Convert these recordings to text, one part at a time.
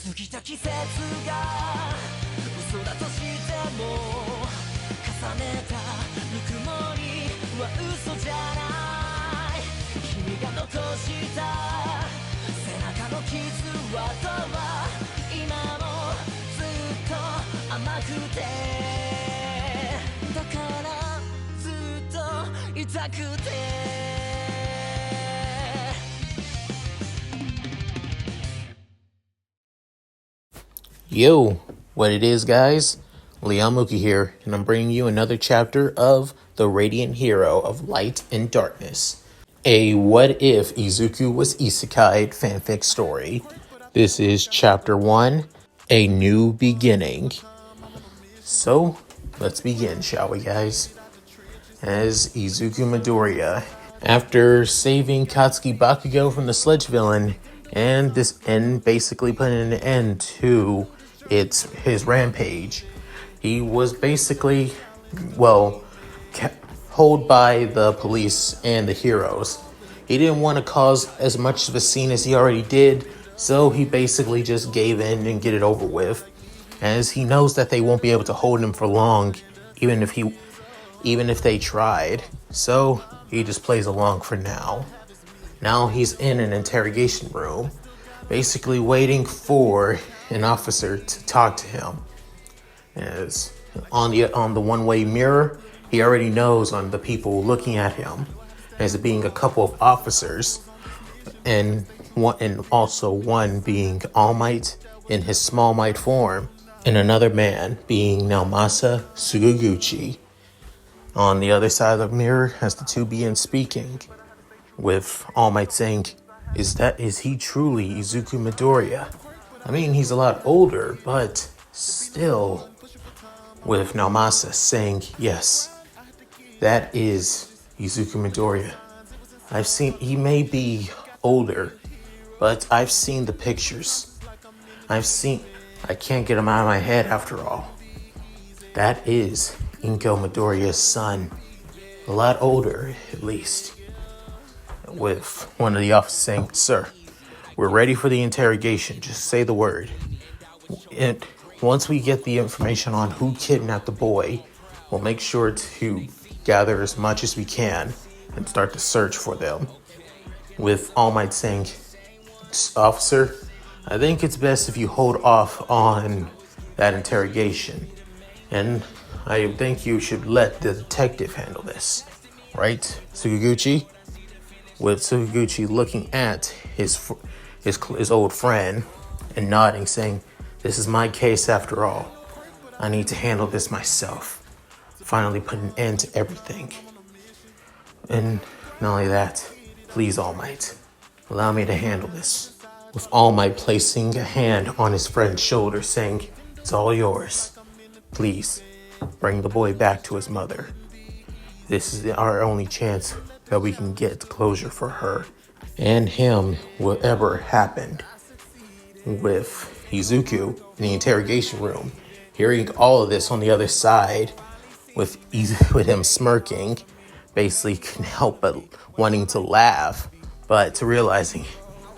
過ぎた季節が嘘だとしても重ねたぬくもりは嘘じゃない君が残した背中の傷跡は今もずっと甘くてだからずっと痛くてYo, what it is, guys? Liamuki here, and I'm bringing you another chapter of The Radiant Hero of Light and Darkness, a what if Izuku was isekai fanfic story. This is chapter 1, A New Beginning. So, let's begin, shall we, guys? As Izuku Midoriya, after saving Katsuki Bakugo from the Sledge villain, and basically putting an end to his rampage, he was basically, held by the police and the heroes. He didn't want to cause as much of a scene as he already did, so he basically just gave in and get it over with, as he knows that they won't be able to hold him for long, even if they tried. So he just plays along for now. Now he's in an interrogation room, basically waiting for an officer to talk to him. As on the one-way mirror, he already knows on the people looking at him as it being a couple of officers, and also one being All Might in his Small Might form, and another man being Naomasa Suguguchi. On the other side of the mirror, as the two begin speaking, with All Might saying, is he truly Izuku Midoriya? I mean, he's a lot older, but still. With Naomasa saying, yes, that is Izuku Midoriya. He may be older, but I've seen the pictures. I can't get him out of my head after all. That is Inko Midoriya's son. A lot older, at least. With one of the officers saying, sir, we're ready for the interrogation. Just say the word. And once we get the information on who kidnapped the boy, we'll make sure to gather as much as we can and start the search for them. With All Might saying, officer, I think it's best if you hold off on that interrogation. And I think you should let the detective handle this. Right, Suguguchi? With Suguguchi looking at his old friend and nodding, saying, this is my case after all. I need to handle this myself. Finally put an end to everything. And not only that, please, All Might, allow me to handle this. With All Might placing a hand on his friend's shoulder, saying, it's all yours. Please, bring the boy back to his mother. This is our only chance that we can get closure for her and him, whatever happened. With Izuku in the interrogation room, hearing all of this on the other side, with him smirking, basically couldn't help but wanting to laugh, but to realizing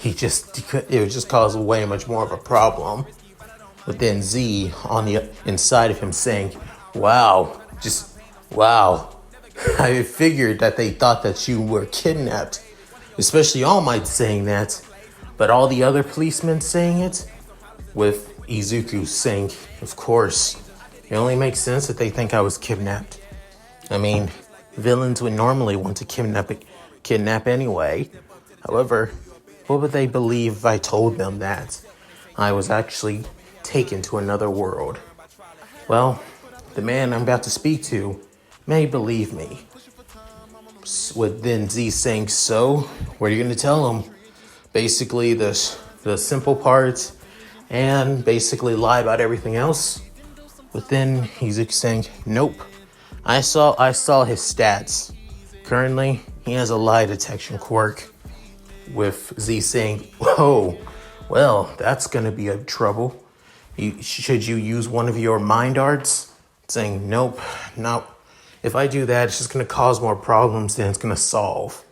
it would just cause way much more of a problem. But then Z on the inside of him saying, wow, I figured that they thought that you were kidnapped, especially All Might saying that, but all the other policemen saying it, with Izuku saying, of course, it only makes sense that they think I was kidnapped. I mean, villains would normally want to kidnap anyway. However, what would they believe if I told them that I was actually taken to another world? Well, the man I'm about to speak to may believe me. With then Z saying, so, what are you going to tell him? Basically, the simple parts, and basically lie about everything else. But then Izuku saying, nope. I saw his stats. Currently, he has a lie detection quirk. With Z saying, whoa, well, that's going to be a trouble. Should you use one of your mind arts? Saying, nope, no. If I do that, it's just going to cause more problems than it's going to solve.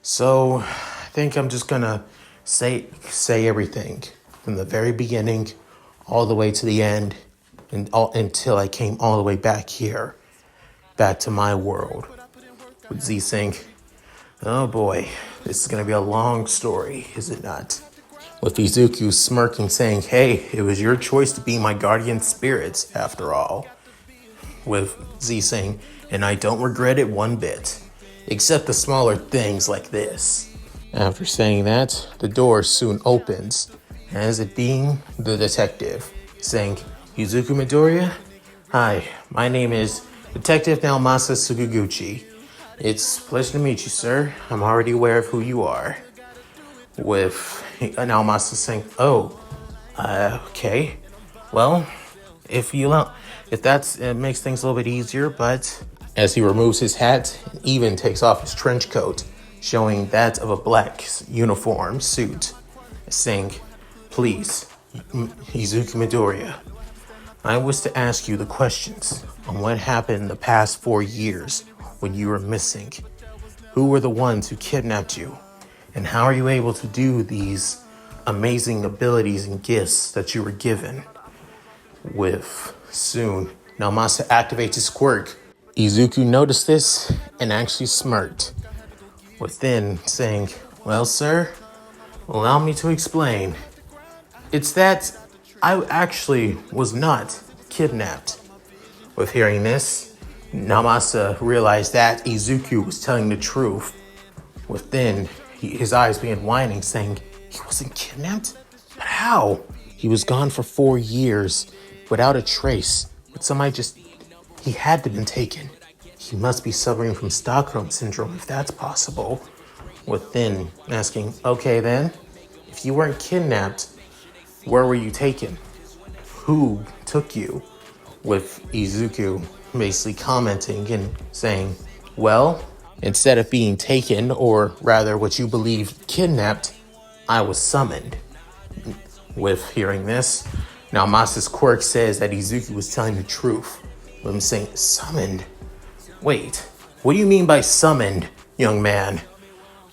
So, I think I'm just going to say everything. from the very beginning all the way to the end until I came all the way back here, back to my world. With Z saying, oh boy, this is going to be a long story, is it not? With Izuku smirking, saying, hey, it was your choice to be my guardian spirits, after all. With Z saying, and I don't regret it one bit, except the smaller things like this. After saying that, the door soon opens, as it being the detective, saying, Izuku Midoriya? Hi, my name is Detective Naomasa Tsukauchi. It's a pleasure to meet you, sir. I'm already aware of who you are. With Naomasa saying, okay. Well, if that's, it makes things a little bit easier, but as he removes his hat and even takes off his trench coat, showing that of a black uniform suit, saying, please, Izuku Midoriya, I wish to ask you the questions on what happened in the past 4 years when you were missing. Who were the ones who kidnapped you? And how are you able to do these amazing abilities and gifts that you were given? With soon, Naomasa activates his quirk. Izuku noticed this and actually smirked. Within saying, well, sir, allow me to explain. It's that I actually was not kidnapped. With hearing this, Naomasa realized that Izuku was telling the truth. Within, his eyes began whining, saying, he wasn't kidnapped? But how? He was gone for 4 years without a trace. But he had to have been taken. He must be suffering from Stockholm Syndrome if that's possible. Within asking, okay then, if you weren't kidnapped, where were you taken? Who took you? With Izuku basically commenting and saying, well, instead of being taken, or rather what you believe kidnapped, I was summoned. With hearing this, now Masa's quirk says that Izuku was telling the truth. With him saying, summoned? Wait, what do you mean by summoned, young man?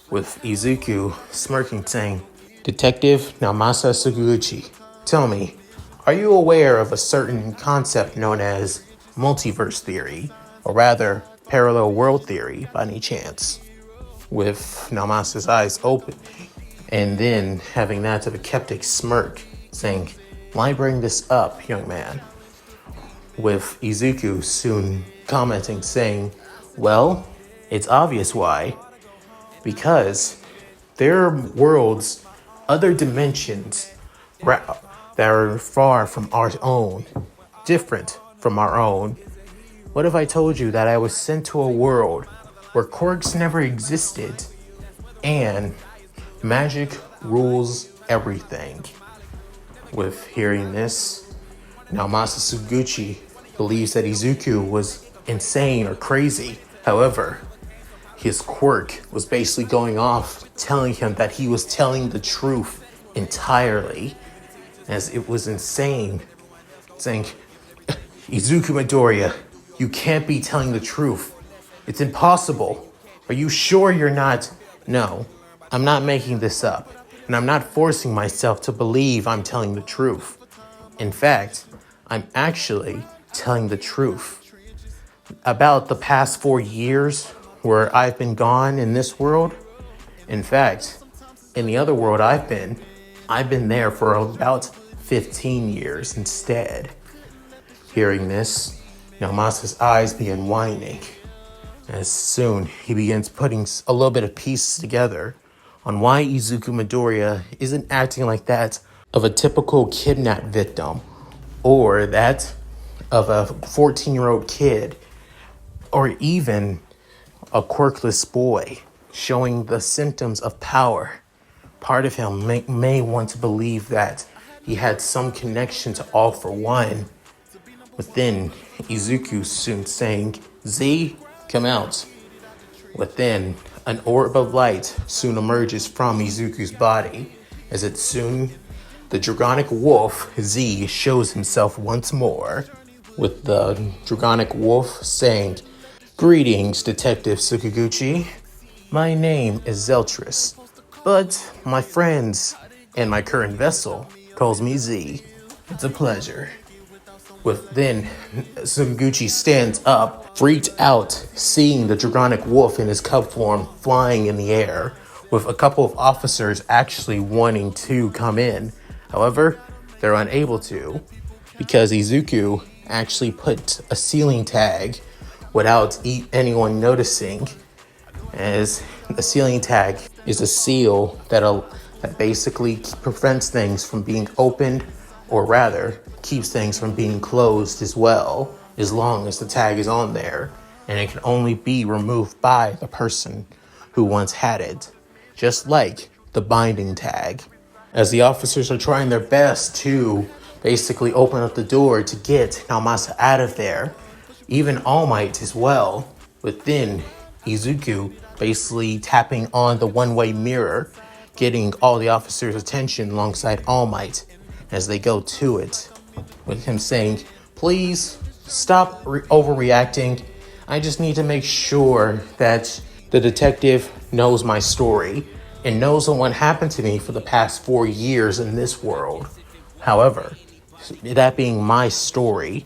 With Izuku smirking, saying, Detective Naomasa Tsukauchi, tell me, are you aware of a certain concept known as multiverse theory, or rather, parallel world theory, by any chance? With Naomasa's eyes open, and then having that of a skeptic smirk, saying, why bring this up, young man? With Izuku soon commenting, saying, well, it's obvious why. Because there are worlds, other dimensions that are far from our own, different from our own. What if I told you that I was sent to a world where quirks never existed and magic rules everything? With hearing this, Naomasa Tsukauchi believes that Izuku was insane or crazy. However, his quirk was basically going off, telling him that he was telling the truth entirely, as it was insane, saying, Izuku Midoriya, you can't be telling the truth. It's impossible. Are you sure you're not? No, I'm not making this up, and I'm not forcing myself to believe I'm telling the truth. In fact, I'm actually telling the truth. About the past 4 years where I've been gone in this world, in fact, in the other world I've been there for about 15 years instead. Hearing this, Naomasa's eyes begin widening. As soon he begins putting a little bit of pieces together on why Izuku Midoriya isn't acting like that of a typical kidnapped victim, or that of a 14-year-old kid, or even a quirkless boy, showing the symptoms of power. Part of him may want to believe that he had some connection to All for One. Within, Izuku soon saying, Z, come out. Within, an orb of light soon emerges from Izuku's body, as it soon, the dragonic wolf, Z, shows himself once more, with the dragonic wolf saying, greetings, Detective Tsukauchi. My name is Tltius, but my friends and my current vessel calls me Z. It's a pleasure. With then, Tsukauchi stands up, freaked out, seeing the draconic wolf in his cub form flying in the air, with a couple of officers actually wanting to come in. However, they're unable to, because Izuku actually put a ceiling tag without anyone noticing, as the ceiling tag is a seal that basically prevents things from being opened, or rather, keeps things from being closed as well, as long as the tag is on there, and it can only be removed by the person who once had it, just like the binding tag. As the officers are trying their best to basically open up the door to get Naomasa out of there, even All Might as well, with then Izuku basically tapping on the one-way mirror, getting all the officers' attention alongside All Might as they go to it, with him saying, please stop overreacting. I just need to make sure that the detective knows my story and knows what happened to me for the past 4 years in this world. However, that being my story,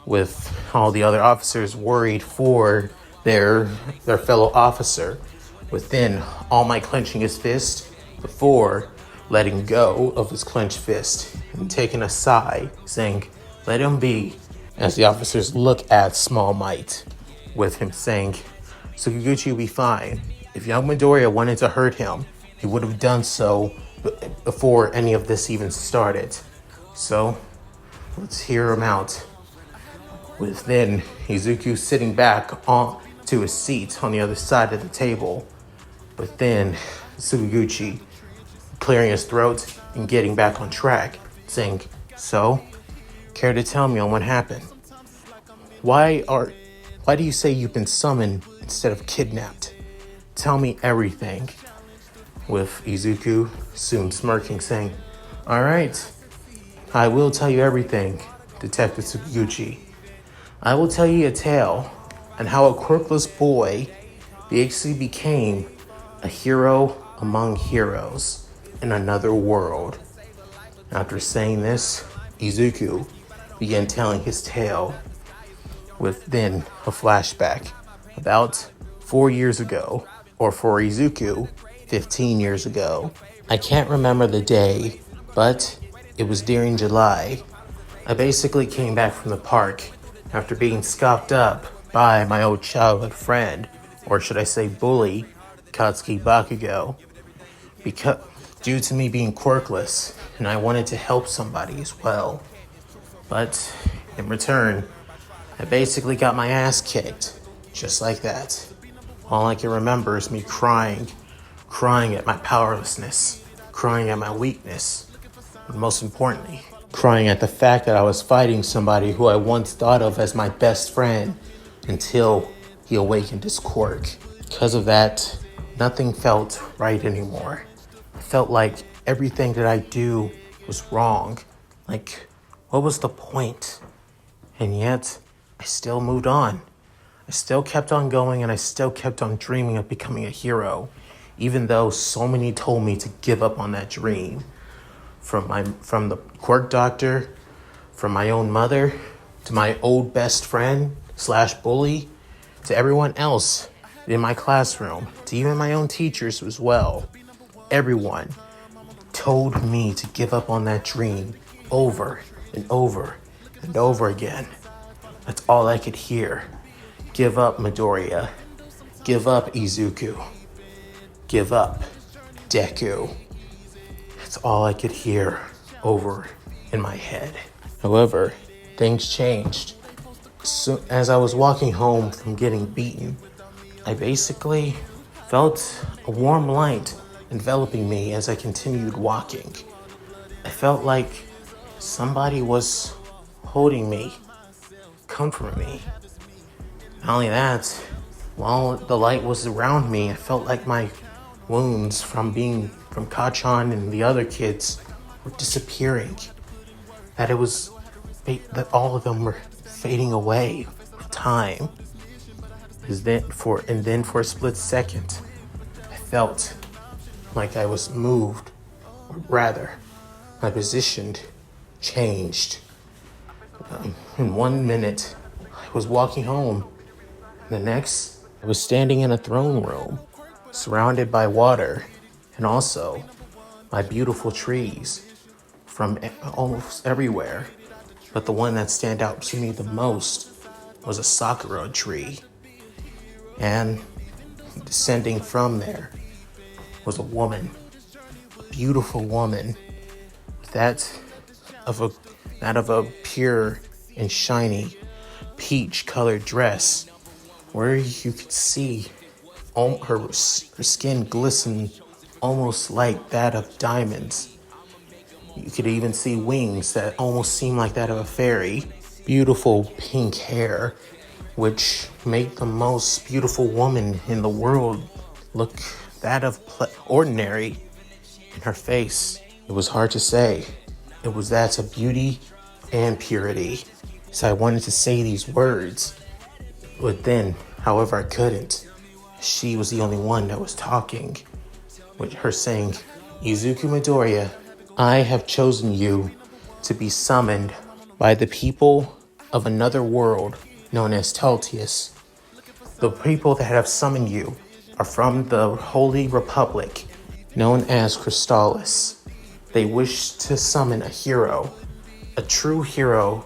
with all the other officers worried for their fellow officer, with then All Might clenching his fist before letting go of his clenched fist and taking a sigh, saying, let him be, as the officers look at Small Might, with him saying, Tsukauchi will be fine. If young Midoriya wanted to hurt him, he would have done so before any of this even started. So, let's hear him out. With then Izuku sitting back to his seat on the other side of the table, with then Tsukauchi clearing his throat and getting back on track, saying, so, care to tell me on what happened? Why do you say you've been summoned instead of kidnapped? Tell me everything. With Izuku soon smirking, saying, all right, I will tell you everything, Detective Tsukauchi. I will tell you a tale on how a quirkless boy basically became a hero among heroes in another world. After saying this, Izuku began telling his tale, with then a flashback about 4 years ago, or for Izuku, 15 years ago. I can't remember the day, but it was during July. I basically came back from the park after being scoffed up by my old childhood friend, or should I say bully, Katsuki Bakugo, because due to me being quirkless, and I wanted to help somebody as well. But in return, I basically got my ass kicked, just like that. All I can remember is me crying at my powerlessness, crying at my weakness, and most importantly, crying at the fact that I was fighting somebody who I once thought of as my best friend until he awakened his quirk. Because of that, nothing felt right anymore. I felt like everything that I do was wrong. Like, what was the point? And yet, I still moved on. I still kept on going, and I still kept on dreaming of becoming a hero, even though so many told me to give up on that dream. From the quirk doctor, from my own mother, to my old best friend / bully, to everyone else in my classroom, to even my own teachers as well. Everyone told me to give up on that dream over and over and over again. That's all I could hear. Give up, Midoriya. Give up, Izuku. Give up, Deku. That's all I could hear over in my head. However, things changed. So as I was walking home from getting beaten, I basically felt a warm light enveloping me as I continued walking. I felt like somebody was holding me, comforting me. Not only that, while the light was around me, I felt like my wounds from Kachan and the other kids were disappearing. That all of them were fading away with time. And then for a split second, I felt like I was moved, or rather, my position changed. In 1 minute, I was walking home. The next, I was standing in a throne room, surrounded by water, and also my beautiful trees from almost everywhere. But the one that stand out to me the most was a sakura tree. And descending from there was a woman, a beautiful woman, that of a pure and shiny peach-colored dress, where you could see her skin glisten almost like that of diamonds. You could even see wings that almost seem like that of a fairy. Beautiful pink hair, which made the most beautiful woman in the world look that of ordinary. In her face, it was hard to say. It was that of beauty and purity. So I wanted to say these words, but then, however, I couldn't. She was the only one that was talking, with her saying, "Izuku Midoriya, I have chosen you to be summoned by the people of another world known as Tltius. The people that have summoned you are from the Holy Republic known as Crystallis. They wish to summon a hero, a true hero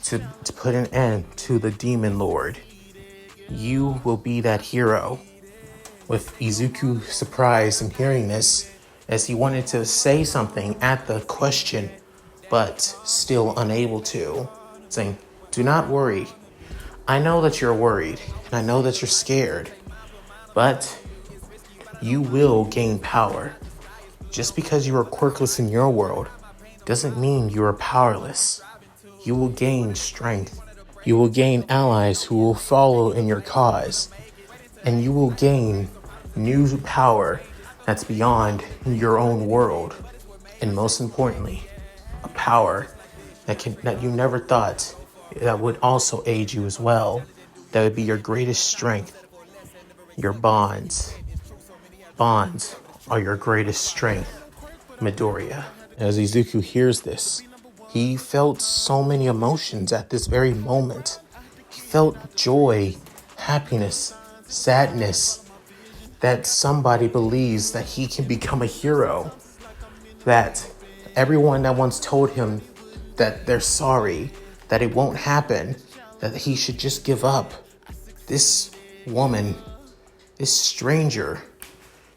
to put an end to the Demon Lord. You will be that hero." With Izuku surprised in hearing this, as he wanted to say something at the question, but still unable to, saying, "Do not worry. I know that you're worried, and I know that you're scared, but you will gain power. Just because you are quirkless in your world doesn't mean you are powerless. You will gain strength. You will gain allies who will follow in your cause, and you will gain new power that's beyond your own world. And most importantly, a power that you never thought that would also aid you as well. That would be your greatest strength. Your bonds. Bonds are your greatest strength, Midoriya." As Izuku hears this, he felt so many emotions at this very moment. He felt joy, happiness, sadness, that somebody believes that he can become a hero, that everyone that once told him that they're sorry, that it won't happen, that he should just give up. This woman, this stranger,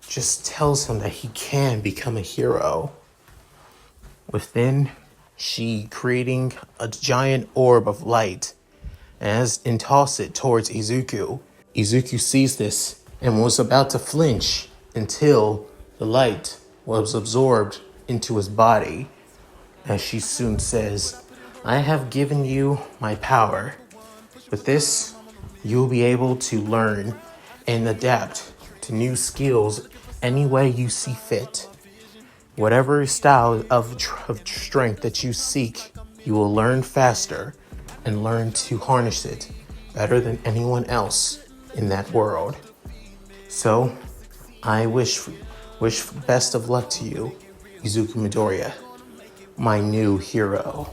just tells him that he can become a hero. Within, she creating a giant orb of light and toss it towards Izuku. Izuku sees this and was about to flinch until the light was absorbed into his body. As she soon says, "I have given you my power. With this, you'll be able to learn and adapt to new skills any way you see fit. Whatever style of strength that you seek, you will learn faster and learn to harness it better than anyone else in that world. So, I wish best of luck to you, Izuku Midoriya, my new hero."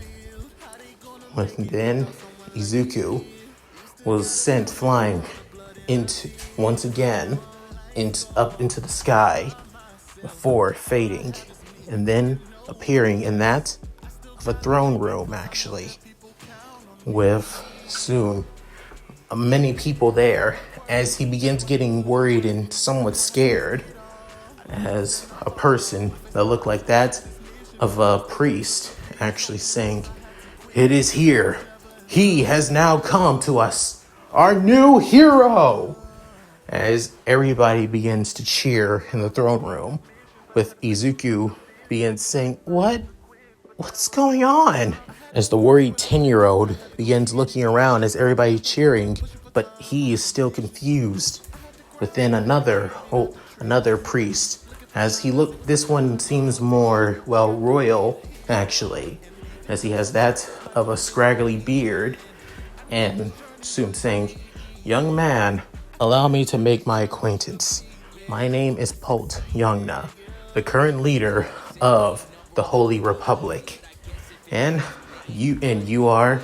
Then, Izuku was sent flying once again up into the sky before fading, and then appearing in that of a throne room, actually, with soon many people there, as he begins getting worried and somewhat scared, as a person that looked like that of a priest actually saying, "It is here. He has now come to us, our new hero," as everybody begins to cheer in the throne room, with Izuku begins saying, What's going on?" As the worried 10-year-old begins looking around as everybody cheering, but he is still confused. Within another priest, as this one seems more, royal, actually, as he has that of a scraggly beard, and soon saying, "Young man, allow me to make my acquaintance. My name is Pult Youngna, the current leader of the Holy Republic. And you are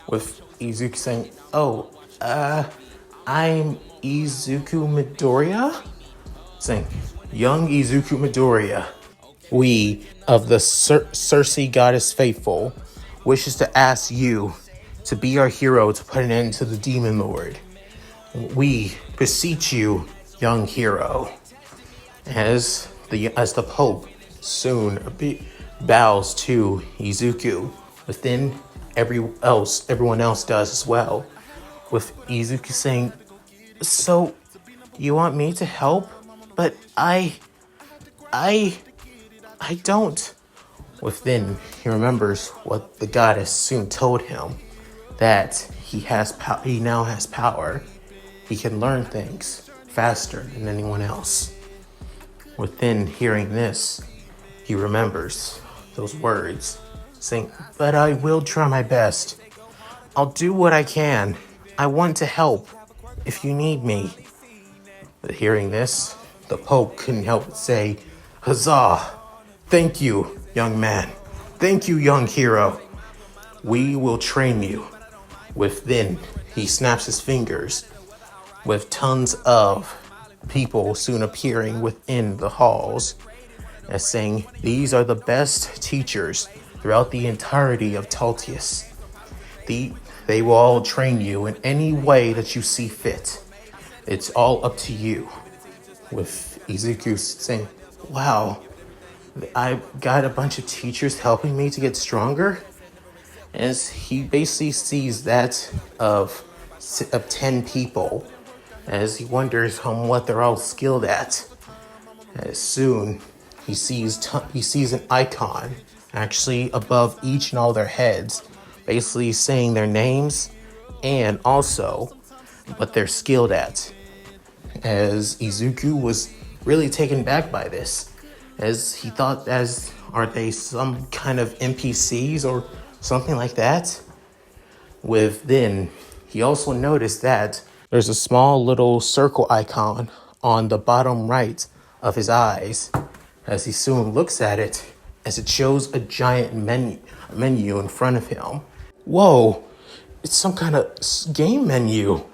with Izuku saying, "Oh, I'm Izuku Midoriya?" Saying, "Young Izuku Midoriya, we of the Circe Goddess Faithful wishes to ask you to be our hero to put an end to the Demon Lord. We beseech you, young hero." As the Pope soon bows to Izuku, but then everyone else does as well, with Izuku saying, "So, you want me to help? But I don't." Within, he remembers what the goddess soon told him, that he now has power. He can learn things faster than anyone else. Within hearing this, he remembers those words, saying, "But I will try my best. I'll do what I can. I want to help if you need me." But hearing this, the Pope couldn't help but say, "Huzzah! Thank you, young man. Thank you, young hero. We will train you." Within, he snaps his fingers, with tons of people soon appearing within the halls, as saying, "These are the best teachers throughout the entirety of Tltius. They will all train you in any way that you see fit. It's all up to you." With Izuku saying, "Wow, I got a bunch of teachers helping me to get stronger." As he basically sees that of 10 people, as he wonders on what they're all skilled at. As soon he sees an icon actually above each and all their heads, basically saying their names and also what they're skilled at. As Izuku was really taken back by this, as he thought, are they some kind of NPCs or something like that? Then he also noticed that there's a small little circle icon on the bottom right of his eyes. As he soon looks at it, as it shows a giant menu in front of him. Whoa, it's some kind of game menu.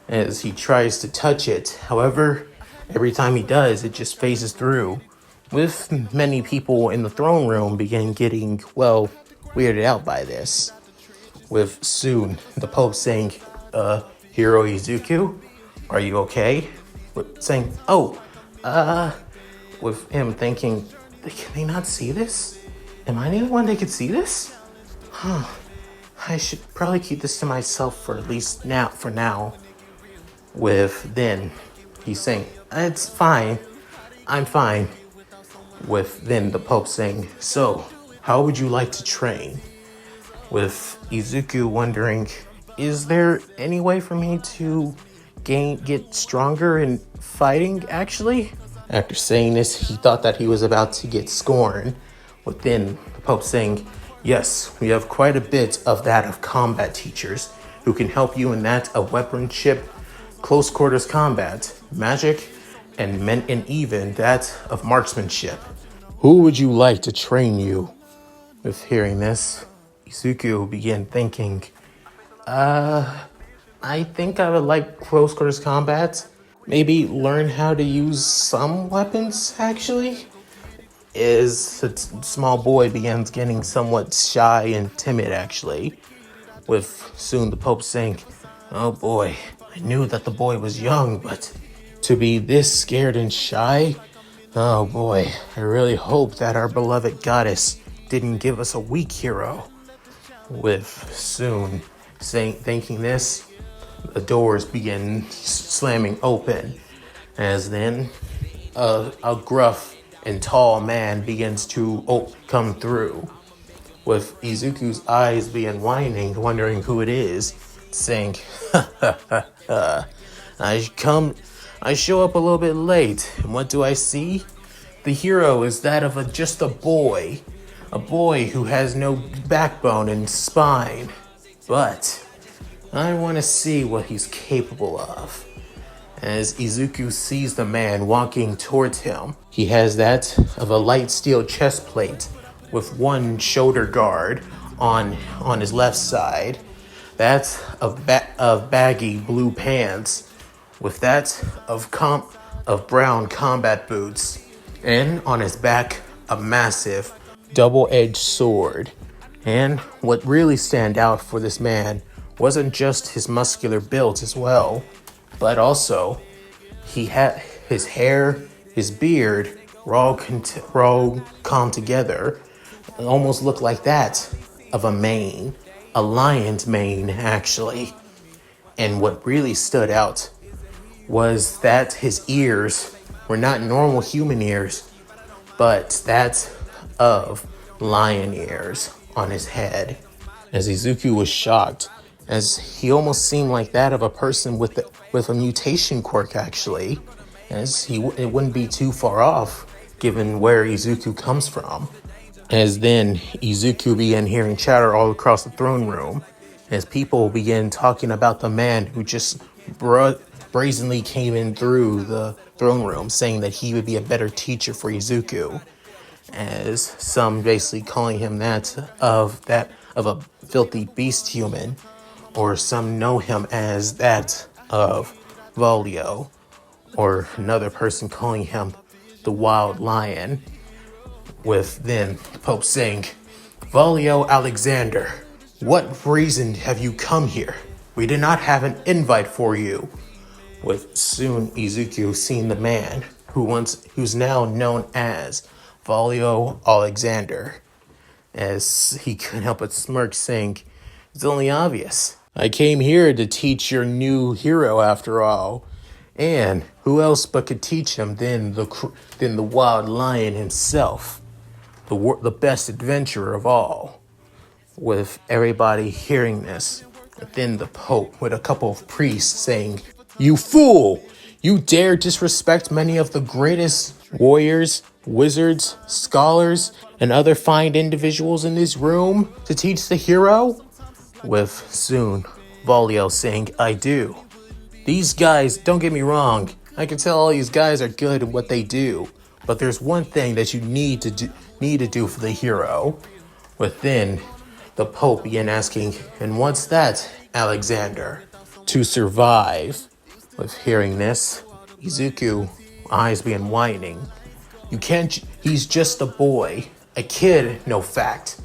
As he tries to touch it, however, every time he does, it just phases through, with many people in the throne room begin getting, weirded out by this. With soon the Pope saying, "Hero Izuku, are you okay?" Saying, with him thinking, "Can they not see this? Am I the only one that could see this? I should probably keep this to myself for at least for now." Then he's saying, "It's fine. I'm fine." Then the Pope saying, "So, how would you like to train?" With Izuku wondering, is there any way for me to get stronger in fighting, actually? After saying this, he thought that he was about to get scorned. Then the Pope saying, "Yes, we have quite a bit of that of combat teachers who can help you in that of weaponship, close quarters combat, magic, and even that of marksmanship. Who would you like to train you?" With hearing this, Izuku began thinking, I think I would like close quarters combat. Maybe learn how to use some weapons, actually. As the small boy begins getting somewhat shy and timid, actually. With soon the Pope saying, "Oh boy, I knew that the boy was young, but to be this scared and shy? Oh boy, I really hope that our beloved goddess didn't give us a weak hero." With soon thinking this, the doors begin slamming open, as then a gruff and tall man begins to come through. With Izuku's eyes being widening, wondering who it is, saying, I show up a little bit late, and what do I see? The hero is that of just a boy who has no backbone and spine. But I want to see what he's capable of." As Izuku sees the man walking towards him, he has that of a light steel chest plate with one shoulder guard on his left side. That's of baggy blue pants, with that of brown combat boots, and on his back a massive double-edged sword. And what really stand out for this man wasn't just his muscular build as well, but also he had his hair, his beard were all come together. It almost looked like that of a mane, a lion's mane actually. And what really stood out was that his ears were not normal human ears, but that of lion ears on his head. As Izuku was shocked, as he almost seemed like that of a person with a mutation quirk actually, as it wouldn't be too far off given where Izuku comes from. As then Izuku began hearing chatter all across the throne room, as people began talking about the man who just brazenly came in through the throne room, saying that he would be a better teacher for Izuku, as some basically calling him that of a filthy beast human, or some know him as that of Volio, or another person calling him the Wild Lion, with then the Pope saying, "Volio Alexander, what reason have you come here? We did not have an invite for you." With soon Izuku seeing the man who's now known as Volio Alexander, as he couldn't help but smirk, saying, "It's only obvious. I came here to teach your new hero after all. And who else but could teach him than the Wild Lion himself, the best adventurer of all." With everybody hearing this, then the Pope with a couple of priests saying, "You fool! You dare disrespect many of the greatest warriors, wizards, scholars, and other fine individuals in this room to teach the hero?" With soon Volio saying, "I do. These guys, don't get me wrong, I can tell all these guys are good at what they do, but there's one thing that you need to do for the hero." Within, the Pope began asking, "And what's that, Alexander?" "To survive." With hearing this, Izuku eyes began widening. He's just a boy, a kid, no fact.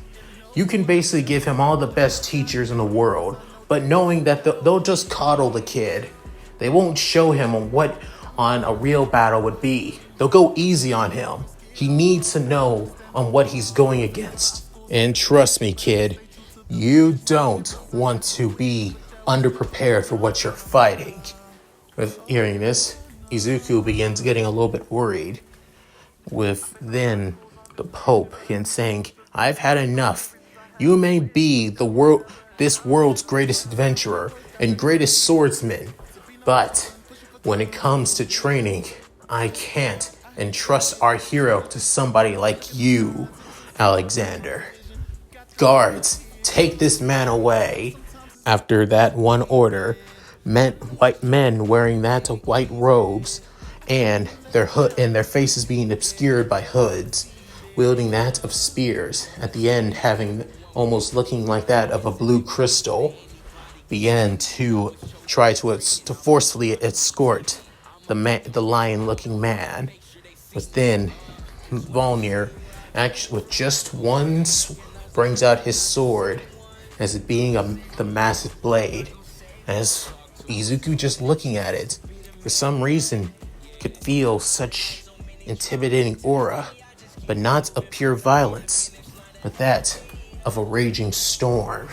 You can basically give him all the best teachers in the world, but knowing that they'll just coddle the kid. They won't show him what on a real battle would be. They'll go easy on him. He needs to know on what he's going against. And trust me, kid, you don't want to be underprepared for what you're fighting." With hearing this, Izuku begins getting a little bit worried. With then the Pope and saying, "I've had enough. You may be this world's greatest adventurer and greatest swordsman, but when it comes to training, I can't entrust our hero to somebody like you, Alexander. Guards, take this man away." After that one order, white men wearing that white robes and their faces being obscured by hoods, wielding that of spears, at the end having almost looking like that of a blue crystal, began to try to forcefully escort the lion-looking man. Within, Volnir, actually with just one, brings out his sword, as it being the massive blade. As Izuku, just looking at it, for some reason, could feel such intimidating aura, but not of pure violence, but that of a raging storm.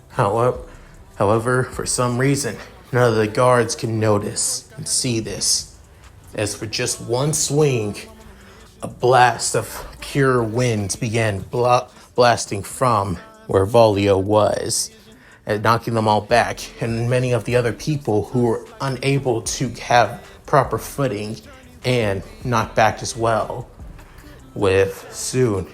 However, for some reason, none of the guards can notice and see this, as for just one swing, a blast of pure wind began blasting from where Volio was, and knocking them all back, and many of the other people who were unable to have proper footing and knocked back as well. With soon,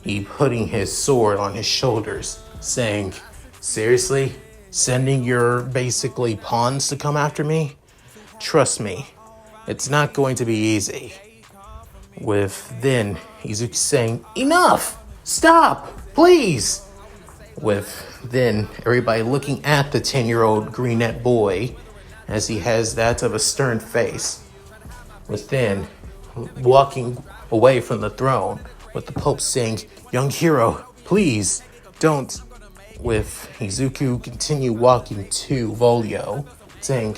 he putting his sword on his shoulders, saying, "Seriously? Sending your basically pawns to come after me? Trust me, it's not going to be easy." With then Izuku saying, "Enough! Stop! Please! With then everybody looking at the 10-year-old greenette boy as he has that of a stern face. With then walking away from the throne with the Pope saying, "Young hero, please don't." With Izuku continue walking to Volio, saying,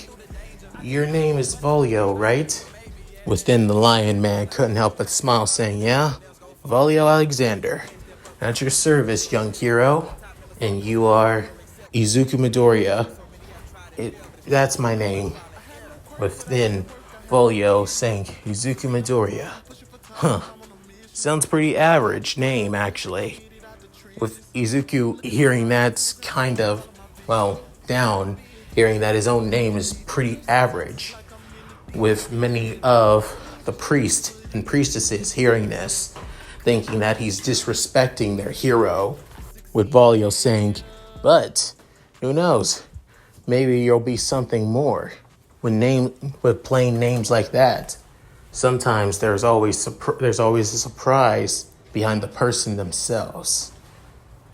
"Your name is Volio, right?" Within the lion man couldn't help but smile, saying, "Yeah, Volio Alexander. At your service, young hero. And you are Izuku Midoriya. That's my name." Within Volio saying, "Izuku Midoriya. Huh. Sounds pretty average name, actually." With Izuku hearing that's kind of, down, hearing that his own name is pretty average. With many of the priests and priestesses hearing this, thinking that he's disrespecting their hero. With Volio saying, "But who knows? Maybe you'll be something more." With plain names like that, sometimes there's always a surprise behind the person themselves.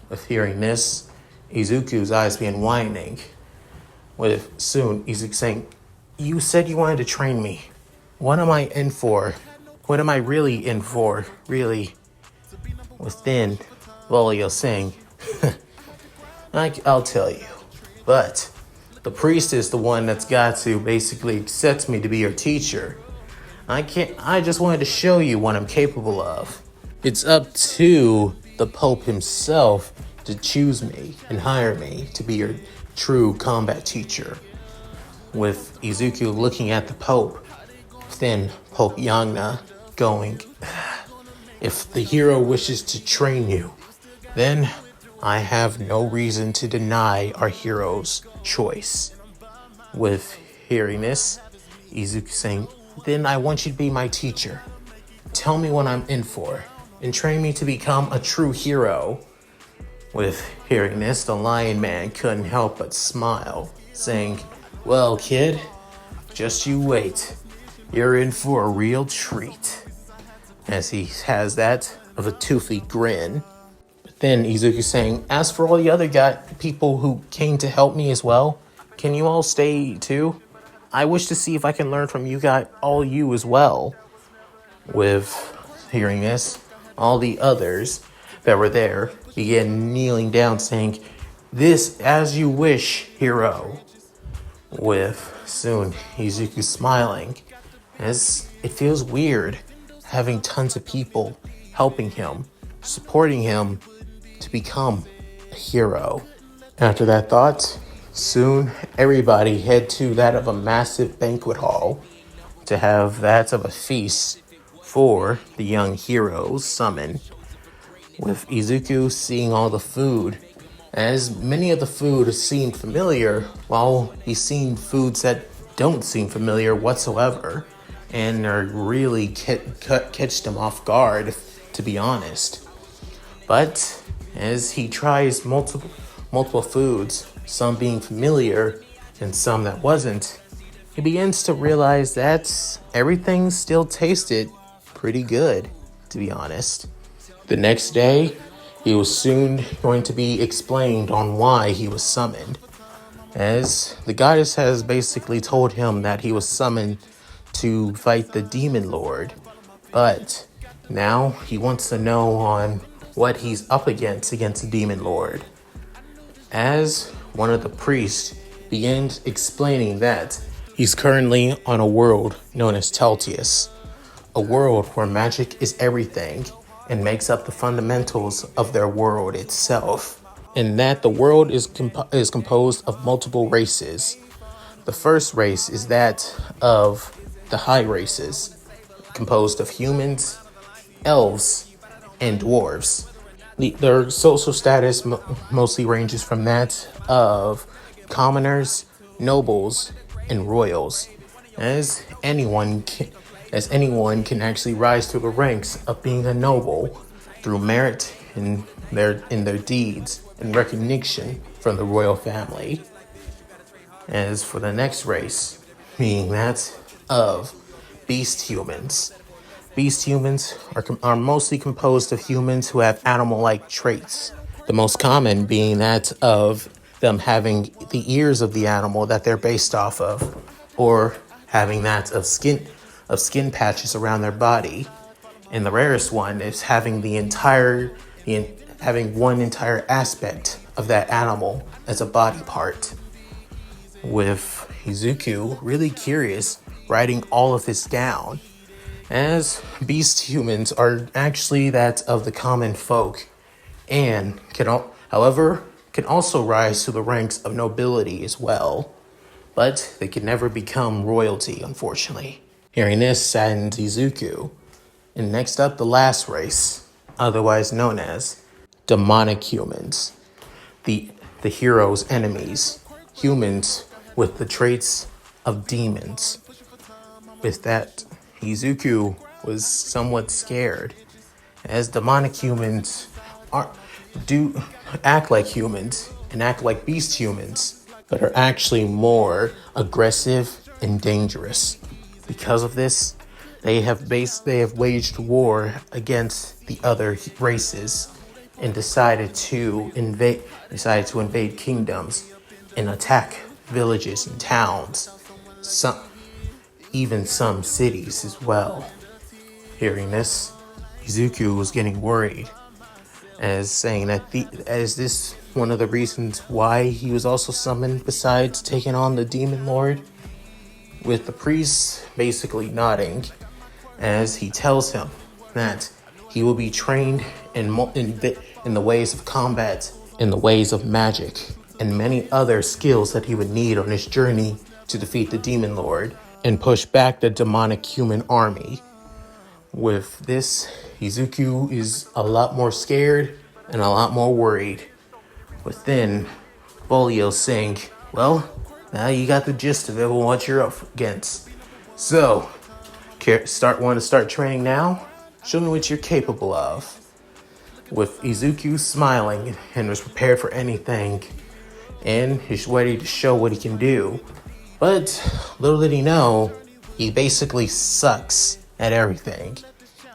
With hearing this, Izuku's eyes began widening. With soon Izuku saying, "You said you wanted to train me. What am I in for? What am I really in for, really?" Within Volio saying, "I'll tell you, but the priest is the one that's got to basically accept me to be your teacher. I just wanted to show you what I'm capable of. It's up to the Pope himself to choose me and hire me to be your true combat teacher." With Izuku looking at the Pope, then Pope Yagna going, "If the hero wishes to train you, then I have no reason to deny our hero's choice." With hearing this, Izuku saying, "Then I want you to be my teacher. Tell me what I'm in for and train me to become a true hero." With hearing this, the lion man couldn't help but smile, saying, "Well, kid, just you wait. You're in for a real treat." As he has that of a toothy grin. But then Izuku saying, "As for all the other people who came to help me as well, can you all stay too? I wish to see if I can learn from all you as well." With hearing this, all the others that were there began kneeling down, saying, "This as you wish, hero." With soon Izuku smiling, as it feels weird having tons of people helping him, supporting him to become a hero. After that thought, soon everybody head to that of a massive banquet hall to have that of a feast for the young heroes summoned. With Izuku seeing all the food, as many of the food seem familiar, while he's seen foods that don't seem familiar whatsoever, and are really catch them off guard, to be honest. But as he tries multiple foods, some being familiar and some that wasn't, he begins to realize that everything still tasted pretty good, to be honest. The next day, he was soon going to be explained on why he was summoned, as the goddess has basically told him that he was summoned to fight the Demon Lord, but now he wants to know on what he's up against the Demon Lord. As one of the priests begins explaining that he's currently on a world known as Tltius, a world where magic is everything and makes up the fundamentals of their world itself, and that the world is composed of multiple races. The first race is that of the high races, composed of humans, elves, and dwarves. Their social status mostly ranges from that of commoners, nobles, and royals, as anyone can actually rise through the ranks of being a noble through merit in their deeds and recognition from the royal family. As for the next race, being that of beast humans, Beast humans are mostly composed of humans who have animal-like traits. The most common being that of them having the ears of the animal that they're based off of, or having that of skin patches around their body. And the rarest one is having having one entire aspect of that animal as a body part. With Izuku really curious, writing all of this down, as beast humans are actually that of the common folk, and however, can also rise to the ranks of nobility as well, but they can never become royalty, unfortunately. Hearing this saddens Izuku. And next up, the last race, otherwise known as demonic humans, the hero's enemies, humans with the traits of demons. With that, Izuku was somewhat scared, as demonic humans do act like humans and act like beast humans, but are actually more aggressive and dangerous. Because of this, they have waged war against the other races and decided to invade kingdoms and attack villages and towns, even some cities as well. Hearing this, Izuku was getting worried, as saying that as this one of the reasons why he was also summoned besides taking on the Demon Lord, with the priest basically nodding as he tells him that he will be trained in the ways of combat, in the ways of magic, and many other skills that he would need on his journey to defeat the Demon Lord and push back the demonic human army. With this, Izuku is a lot more scared and a lot more worried. With then, Bolio saying, well, now you got the gist of it and what you're up against. So, want to start training now? Show me what you're capable of. With Izuku smiling and was prepared for anything, and he's ready to show what he can do. But little did he know, he basically sucks at everything.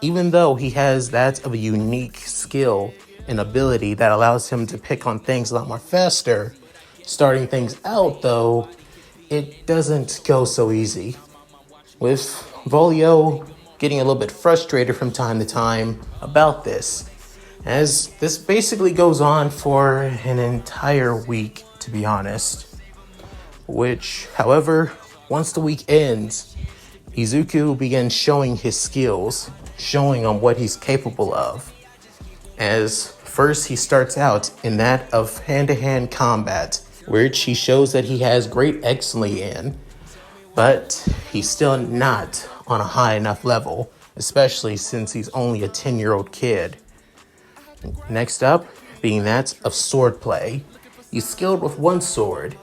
Even though he has that of a unique skill and ability that allows him to pick on things a lot more faster, starting things out though, it doesn't go so easy. With Volio getting a little bit frustrated from time to time about this, as this basically goes on for an entire week, to be honest. Which, however, once the week ends, Izuku begins showing his skills, showing on what he's capable of. As first he starts out in that of hand-to-hand combat, which he shows that he has great excellence in, but he's still not on a high enough level, especially since he's only a 10-year-old kid. Next up, being that of swordplay. He's skilled with one sword,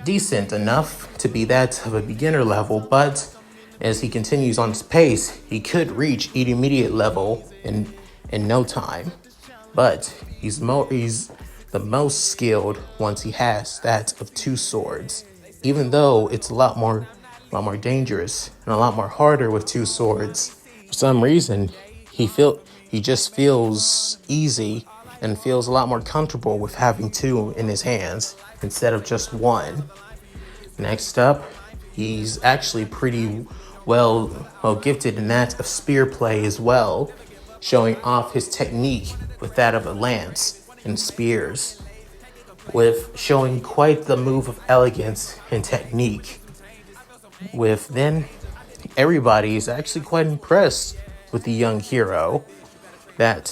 decent enough to be that of a beginner level, but as he continues on his pace, he could reach intermediate level in no time. But he's the most skilled once he has that of two swords, even though it's a lot more dangerous and a lot more harder with two swords. For some reason, he just feels easy and feels a lot more comfortable with having two in his hands instead of just one. Next up, he's actually pretty well gifted in that of spear play as well, showing off his technique with that of a lance and spears, with showing quite the move of elegance and technique. With then, everybody is actually quite impressed with the young hero, that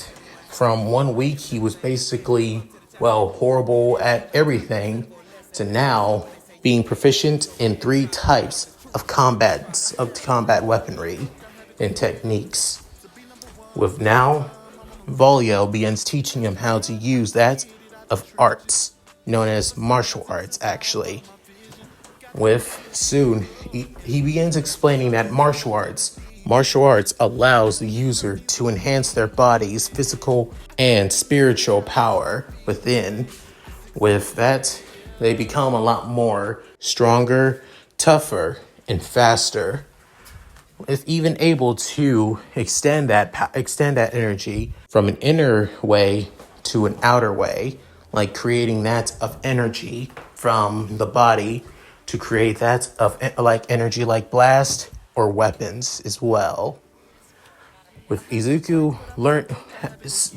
from 1 week he was basically, horrible at everything, to now being proficient in 3 types of combat weaponry and techniques. With now, Volio begins teaching him how to use that of arts, known as martial arts actually. With soon, he begins explaining that martial arts allows the user to enhance their body's physical and spiritual power within. With that, they become a lot more stronger, tougher, and faster. is even able to extend that energy from an inner way to an outer way, like creating that of energy from the body to create that of like energy like blast or weapons as well. With Izuku learned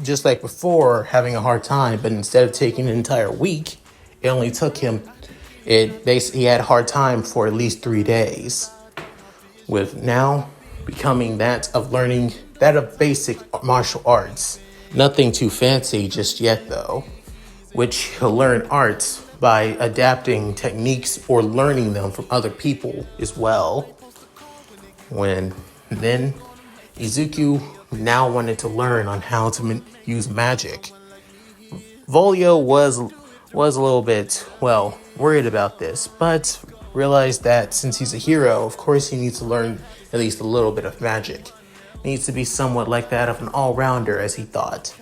just like before having a hard time, but instead of taking an entire week, it only took him he had a hard time for at least 3 days. With now becoming that of learning that of basic martial arts. Nothing too fancy just yet though, which he'll learn arts by adapting techniques or learning them from other people as well. When then Izuku now wanted to learn on how to use magic. Volio was a little bit, worried about this, but realized that since he's a hero, of course he needs to learn at least a little bit of magic. Needs to be somewhat like that of an all-rounder, as he thought.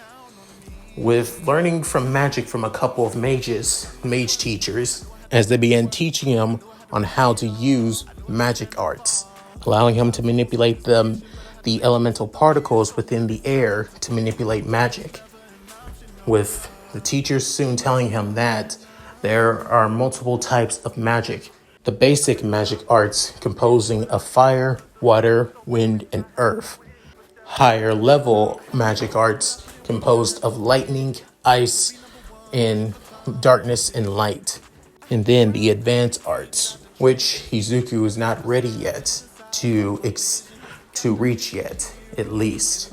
With learning from magic from a couple of mage teachers, as they began teaching him on how to use magic arts, allowing him to manipulate the elemental particles within the air to manipulate magic. With the teachers soon telling him that there are multiple types of magic. The basic magic arts composing of fire, water, wind, and earth. Higher level magic arts composed of lightning, ice, and darkness and light. And then the advanced arts, which Izuku is not ready yet to reach yet, at least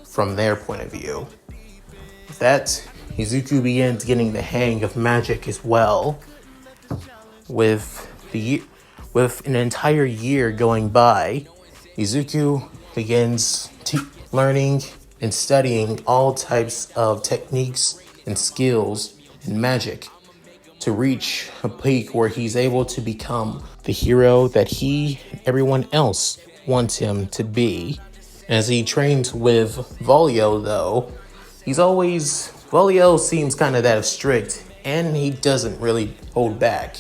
from their point of view. With that, Izuku begins getting the hang of magic as well. With an entire year going by, Izuku begins learning and studying all types of techniques and skills and magic to reach a peak where he's able to become the hero that he and everyone else wants him to be. As he trains with Volio, though, Volio seems kind of that strict, and he doesn't really hold back.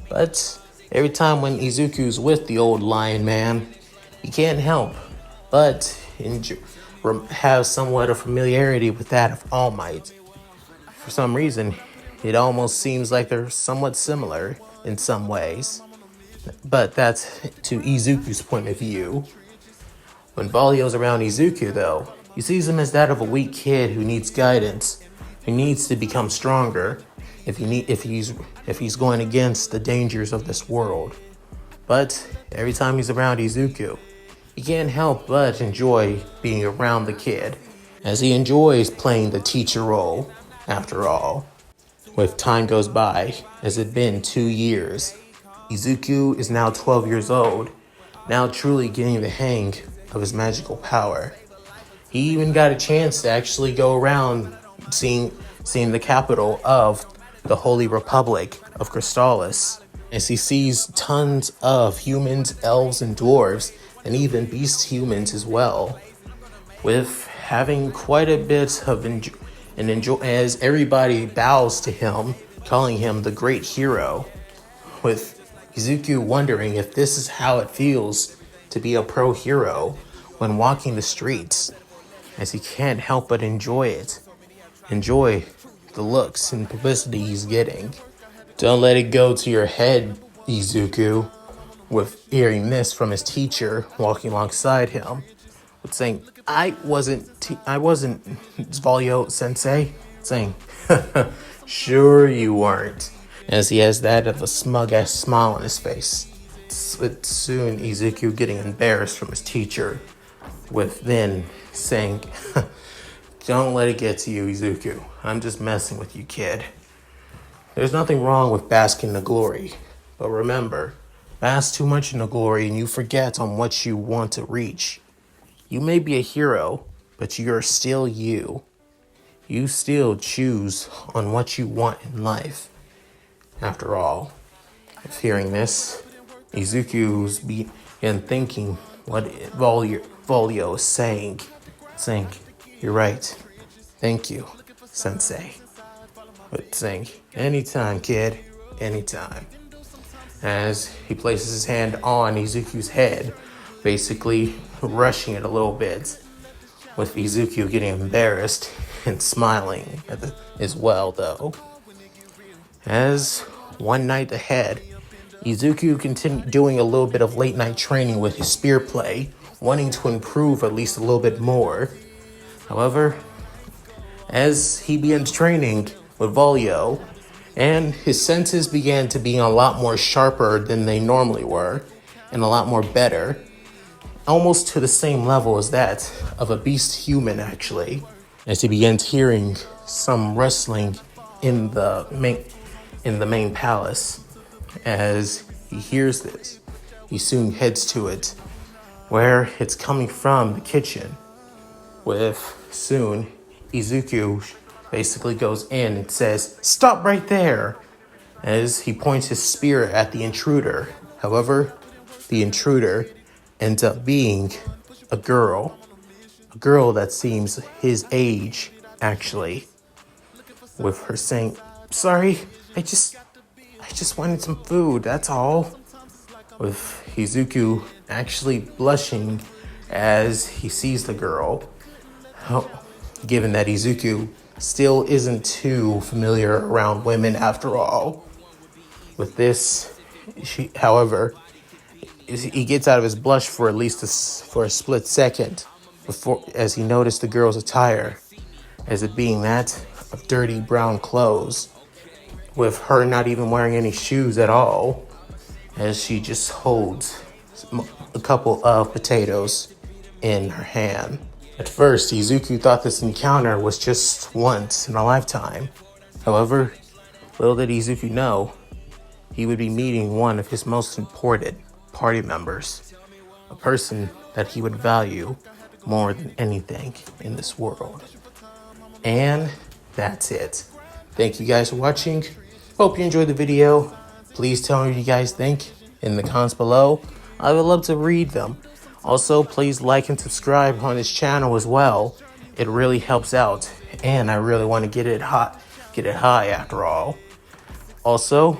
But every time when Izuku's with the old lion man, he can't help but have somewhat of familiarity with that of All Might. For some reason, it almost seems like they're somewhat similar in some ways. But that's to Izuku's point of view. When Volio's around Izuku, though, he sees him as that of a weak kid who needs guidance, who needs to become stronger if he's going against the dangers of this world. But every time he's around Izuku, he can't help but enjoy being around the kid, as he enjoys playing the teacher role, after all. With time goes by, as it's been 2 years, Izuku is now 12 years old, now truly getting the hang of his magical power. He even got a chance to actually go around seeing the capital of the Holy Republic of Crystallis, as he sees tons of humans, elves, and dwarves, and even beast humans as well, with having quite a bit of enjoy as everybody bows to him, calling him the great hero, with Izuku wondering if this is how it feels to be a pro hero when walking the streets, as he can't help but enjoy the looks and publicity he's getting. Don't let it go to your head, Izuku, with hearing this from his teacher walking alongside him, with saying, I wasn't Volio Sensei, saying, sure you weren't, as he has that of a smug-ass smile on his face. With soon Izuku getting embarrassed from his teacher, with then saying, don't let it get to you, Izuku. I'm just messing with you, kid. There's nothing wrong with basking in the glory, but remember, bask too much in the glory and you forget on what you want to reach. You may be a hero, but you're still you. You still choose on what you want in life. After all, if hearing this, Izuku's began thinking what Volio is saying, you're right. Thank you, Sensei. But saying, anytime, kid, anytime. As he places his hand on Izuku's head, basically rushing it a little bit, with Izuku getting embarrassed and smiling as well, though. As one night ahead, Izuku continued doing a little bit of late night training with his spear play, wanting to improve at least a little bit more. However, as he begins training with Volio, and his senses began to be a lot more sharper than they normally were, and a lot more better, almost to the same level as that of a beast human, actually, as he begins hearing some rustling in the main palace. As he hears this, he soon heads to it, where it's coming from the kitchen, with soon Izuku basically goes in and says, "Stop right there," as he points his spear at the intruder. However, the intruder ends up being a girl that seems his age, actually, with her saying, "Sorry, I just wanted some food, that's all." With Izuku actually blushing as he sees the girl, given that Izuku still isn't too familiar around women after all. With this, however, he gets out of his blush for at least for a split second before, as he noticed the girl's attire, as it being that of dirty brown clothes, with her not even wearing any shoes at all, as she just holds a couple of potatoes in her hand. At first, Izuku thought this encounter was just once in a lifetime. However, little did Izuku know, he would be meeting one of his most important party members, a person that he would value more than anything in this world. And that's it. Thank you guys for watching. Hope you enjoyed the video. Please tell me what you guys think in the comments below. I would love to read them. Also, please like and subscribe on this channel as well. It really helps out, and I really want to get it high after all. Also,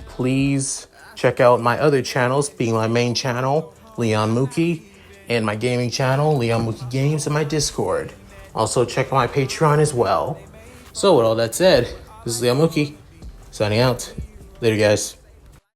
please check out my other channels, being my main channel, Leon Mookie, and my gaming channel, Leon Mookie Games, and my Discord. Also, check out my Patreon as well. So, with all that said, this is Leon Mookie, signing out. Later, guys.